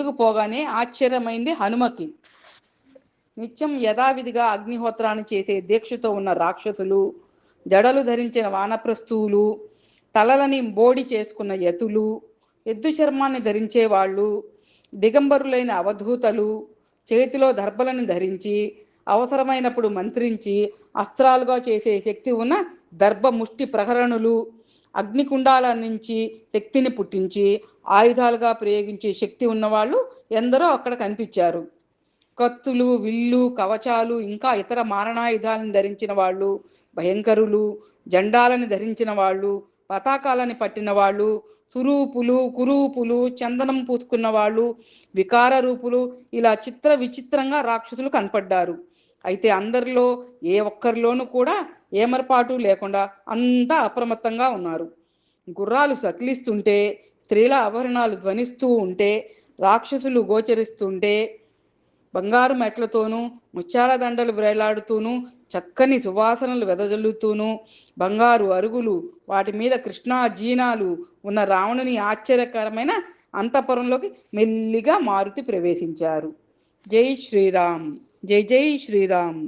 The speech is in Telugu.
ముందుకు పోగానే ఆశ్చర్యమైంది హనుమకి. నిత్యం యథావిధిగా అగ్నిహోత్రాన్ని చేసే దీక్షతో ఉన్న రాక్షసులు, జడలు ధరించిన వానప్రస్థువులు, తలలని బోడి చేసుకున్న యతులు, ఎద్దు చర్మాన్ని ధరించేవాళ్ళు, దిగంబరులైన అవధూతలు, చేతిలో దర్భలను ధరించి అవసరమైనప్పుడు మంత్రించి అస్త్రాలుగా చేసే శక్తి ఉన్న దర్భ ముష్టి ప్రహరణులు, అగ్నికుండాల నుంచి శక్తిని పుట్టించి ఆయుధాలుగా ప్రయోగించే శక్తి ఉన్నవాళ్ళు ఎందరో అక్కడ కనిపించారు. కత్తులు, విల్లు, కవచాలు, ఇంకా ఇతర మారణాయుధాలను ధరించిన వాళ్ళు, భయంకరులు, జెండాలని ధరించిన వాళ్ళు, పతాకాలని పట్టిన వాళ్ళు, సురూపులు, కురూపులు, చందనం పూసుకున్న వాళ్ళు, వికార రూపులు, ఇలా చిత్ర విచిత్రంగా రాక్షసులు కనపడ్డారు. అయితే అందరిలో ఏ ఒక్కరిలోనూ కూడా ఏమరపాటు లేకుండా అంతా అప్రమత్తంగా ఉన్నారు. గుర్రాలు సకిలిస్తుంటే, స్త్రీల ఆభరణాలు ధ్వనిస్తూ ఉంటే, రాక్షసులు గోచరిస్తుంటే, బంగారు మెట్లతోనూ ముత్యాల దండలు వేలాడుతూనూ చక్కని సువాసనలు వెదజల్లుతూనూ బంగారు అరుగులు, వాటి మీద కృష్ణా జీనాలు ఉన్న రావణుని ఆశ్చర్యకరమైన అంతఃపురంలోకి మెల్లిగా మారుతి ప్రవేశించారు. జై శ్రీరామ్, జై జై శ్రీరామ్.